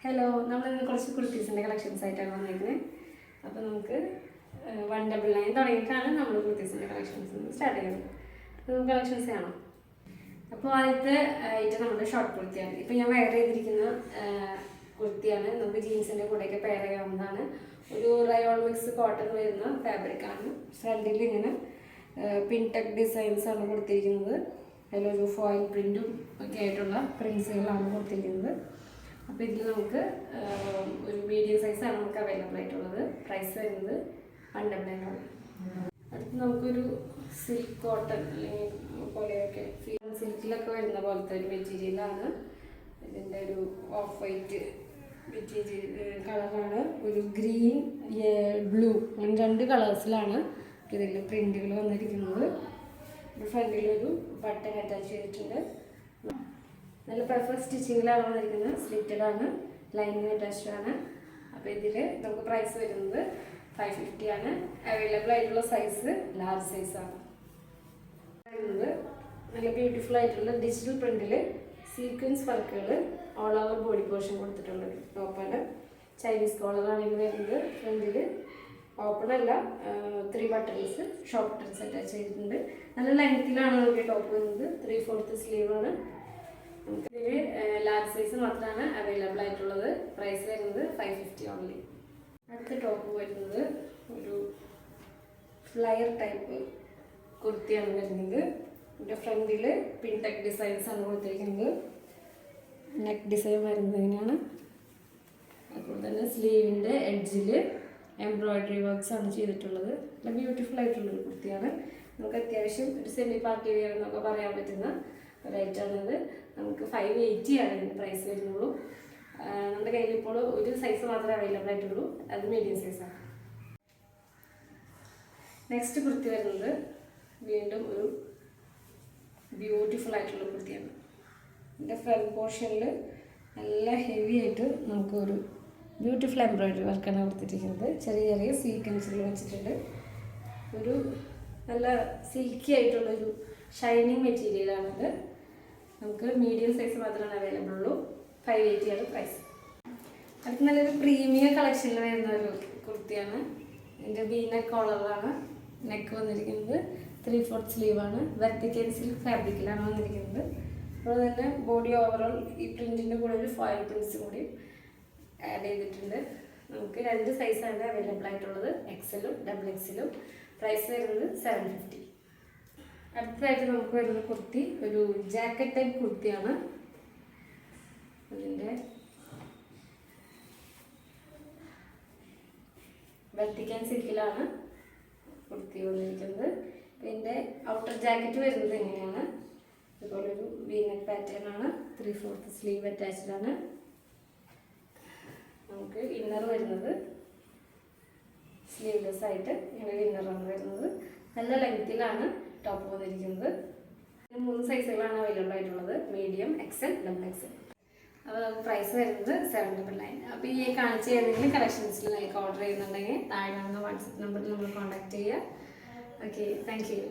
Hello, നമ്മളിന്ന് കുറച്ച് കുർത്തീസിൻ്റെ collections ആയിട്ടാണ് വന്നിരിക്കുന്നത്. അപ്പോൾ നമുക്ക് 199 തുടങ്ങിയിട്ടാണ് നമ്മൾ കുർത്തീസിൻ്റെ കളക്ഷൻസ് സ്റ്റാർട്ട് ചെയ്യുന്നത്. അപ്പോൾ നമുക്ക് കളക്ഷൻസ് കാണാം. അപ്പോൾ ആദ്യത്തെ ആയിട്ട് നമ്മുടെ ഷോർട്ട് കുർത്തിയാണ്. ഇപ്പോൾ ഞാൻ വെയർ ചെയ്തിരിക്കുന്ന കുർത്തിയാണ്. നമുക്ക് ജീൻസിൻ്റെ കൂടെയൊക്കെ പെയർ ചെയ്യാവുന്നതാണ്. ഒരു റയോൺ മിക്സ് കോട്ടൺ വരുന്ന ഫാബ്രിക്കാണ്. ഫ്രണ്ടിൽ ഇങ്ങനെ പിൻടെക് ഡിസൈൻസ് ആണ് കൊടുത്തിരിക്കുന്നത്. അതിലൊരു ഫോയിൽ പ്രിൻറ്റും ഒക്കെ ആയിട്ടുള്ള പ്രിൻസുകളാണ് കൊടുത്തിരിക്കുന്നത്. അപ്പോൾ ഇതിൽ നമുക്ക് ഒരു മീഡിയം സൈസാണ് നമുക്ക് അവൈലബിൾ ആയിട്ടുള്ളത്. പ്രൈസ് വരുന്നത് 199 ആണ്. അടുത്ത് നമുക്കൊരു സിൽക്ക് കോട്ടൺ അല്ലെങ്കിൽ പോലെയൊക്കെ സിൽക്കിലൊക്കെ വരുന്ന പോലത്തെ ഒരു മെറ്റീരിയലാണ്. ഇതിൻ്റെ ഒരു ഓഫ് വൈറ്റ് മെറ്റീരിയൽ കളറാണ്. ഒരു ഗ്രീൻ ബ്ലൂ അങ്ങനെ 2 കളേഴ്സിലാണ് ഇതിൽ പ്രിൻറ്റുകൾ വന്നിരിക്കുന്നത്. ഫ്രണ്ടിലൊരു ബട്ടൺ അറ്റാച്ച് ചെയ്തിട്ടുണ്ട്. നല്ല പെർഫെക്റ്റ് സ്റ്റിച്ചിങ്ങിലാണ് വന്നിരിക്കുന്നത്. സ്ലിറ്റഡ് ആണ്, ലൈനിങ് അറ്റാച്ച്ഡ് ആണ്. അപ്പോൾ ഇതിൽ നമുക്ക് പ്രൈസ് വരുന്നത് 550 ആണ്. അവൈലബിൾ ആയിട്ടുള്ള സൈസ് ലാർജ് സൈസാണ് വരുന്നത്. നല്ല ബ്യൂട്ടിഫുൾ ആയിട്ടുള്ള ഡിജിറ്റൽ പ്രിൻറ്റിൽ സീക്വൻസ് വർക്കുകൾ ഓൾ ഓവർ ബോഡി പോർഷൻ കൊടുത്തിട്ടുള്ള ടോപ്പാണ്. ചൈനീസ് കോളറാണ് ഇത് വരുന്നത്. ഫ്രണ്ടിൽ ഓപ്പൺ അല്ല, 3 ബട്ടൺസ് ഷോർട്ട് ബട്ടൺസ് അറ്റാച്ച് ചെയ്തിട്ടുണ്ട്. നല്ല ലെങ്ത്തിലാണ് നമുക്ക് ടോപ്പ് വരുന്നത്. 3/4 സ്ലീവാണ്. നമുക്കിതിൽ ലാർജ് സൈസ് മാത്രമാണ് അവൈലബിൾ ആയിട്ടുള്ളത്. പ്രൈസ് വരുന്നത് 550 ഓൺലി. അടുത്ത ടോപ്പ് വരുന്നത് ഒരു ഫ്ലയർ ടൈപ്പ് കുർത്തിയാണ് വരുന്നത്. ഇതിൻ്റെ ഫ്രണ്ടിൽ പിൻടെക് ഡിസൈൻസ് ആണ് കൊടുത്തിരിക്കുന്നത്. നെക്ക് ഡിസൈൻ വരുന്നത് ഇങ്ങനെയാണ്. അതുപോലെ തന്നെ സ്ലീവിൻ്റെ എഡ്ജിൽ എംബ്രോയിഡറി വർക്ക്സ് ആണ് ചെയ്തിട്ടുള്ളത്. നല്ല ബ്യൂട്ടിഫുൾ ആയിട്ടുള്ളൊരു കുർത്തിയാണ്. നമുക്ക് അത്യാവശ്യം ഒരു സെമി പാർട്ടി വെയർ എന്നൊക്കെ പറയാൻ പറ്റുന്ന ഒരു ഐറ്റമാണിത്. നമുക്ക് 580 ആണ് ഇതിൻ്റെ പ്രൈസ് വരുന്നുള്ളൂ. നമ്മുടെ കയ്യിൽ ഇപ്പോൾ ഒരു സൈസ് മാത്രമേ അവൈലബിൾ ആയിട്ടുള്ളൂ. അത് മീഡിയം സൈസാണ്. നെക്സ്റ്റ് കുർത്തി വരുന്നത് വീണ്ടും ഒരു ബ്യൂട്ടിഫുൾ ആയിട്ടുള്ള കുർത്തിയാണ്. ഇതിൻ്റെ ഫ്രണ്ട് പോർഷനിൽ നല്ല ഹെവി ആയിട്ട് നമുക്കൊരു ബ്യൂട്ടിഫുൾ എംബ്രോയിഡറി വർക്കാണ് കൊടുത്തിരിക്കുന്നത്. ചെറിയ ചെറിയ സീക്വൻസുകൾ വെച്ചിട്ടുണ്ട്. ഒരു നല്ല സിൽക്കി ആയിട്ടുള്ളൊരു ഷൈനിങ് മെറ്റീരിയലാണിത്. നമുക്ക് മീഡിയം സൈസ് മാത്രമാണ് അവൈലബിൾ ഉള്ളൂ. 580 ആണ് പ്രൈസ്. അടുത്ത് നല്ലൊരു പ്രീമിയം കളക്ഷനിൽ വരുന്ന ഒരു കുർത്തിയാണ്. ഇതിൻ്റെ വീനെക്ക് കോളറാണ്. നെക്ക് വന്നിരിക്കുന്നത് 3/4 സ്ലീവാണ്. വെർട്ടിക്കൽ സിൽക്ക് ഫാബ്രിക്കിലാണ് വന്നിരിക്കുന്നത്. അതുപോലെ തന്നെ ബോഡി ഓവറോൾ ഈ പ്രിൻറ്റിൻ്റെ കൂടെ ഒരു ഫോയിൽ പ്രിൻസ് കൂടി ആഡ് ചെയ്തിട്ടുണ്ട്. നമുക്ക് 2 സൈസാണ് അവൈലബിൾ ആയിട്ടുള്ളത്, എക്സലും XXL. പ്രൈസ് വരുന്നത് 750. അടുത്തതായിട്ട് നമുക്ക് വരുന്ന കുർത്തി ഒരു ജാക്കറ്റ് ടൈപ്പ് കുർത്തിയാണ്. അതിൻ്റെ വെർട്ടിക്കൽ സിൽക്കിലാണ് കുർത്തി വന്നിരിക്കുന്നത്. ഇതിൻ്റെ ഔട്ടർ ജാക്കറ്റ് വരുന്നത് എങ്ങനെയാണ്, അതുപോലെ ഒരു വീനെക്ക് പാറ്റേൺ ആണ്. 3/4 സ്ലീവ് അറ്റാച്ച്ഡ് ആണ്. നമുക്ക് ഇന്നർ വരുന്നത് സ്ലീവ്ലെസ് ആയിട്ട് ഇങ്ങനെ ഇന്നറാണ് വരുന്നത്. നല്ല ലെങ്ത്തിലാണ് ടോപ്പ് വന്നിരിക്കുന്നത്. 3 സൈസുകളാണ് അവൈലബിൾ ആയിട്ടുള്ളത്, മീഡിയം, XL, XXL. അപ്പോൾ നമുക്ക് പ്രൈസ് വരുന്നത് 799. അപ്പോൾ ഈ കാണിച്ച ഏതെങ്കിലും കളക്ഷൻസിൽ നിങ്ങൾക്ക് ഓർഡർ ചെയ്യുന്നുണ്ടെങ്കിൽ താഴെ കാണുന്ന വാട്സപ്പ് നമ്പറിൽ നമ്മൾ കോൺടാക്ട് ചെയ്യുക. Okay, thank you.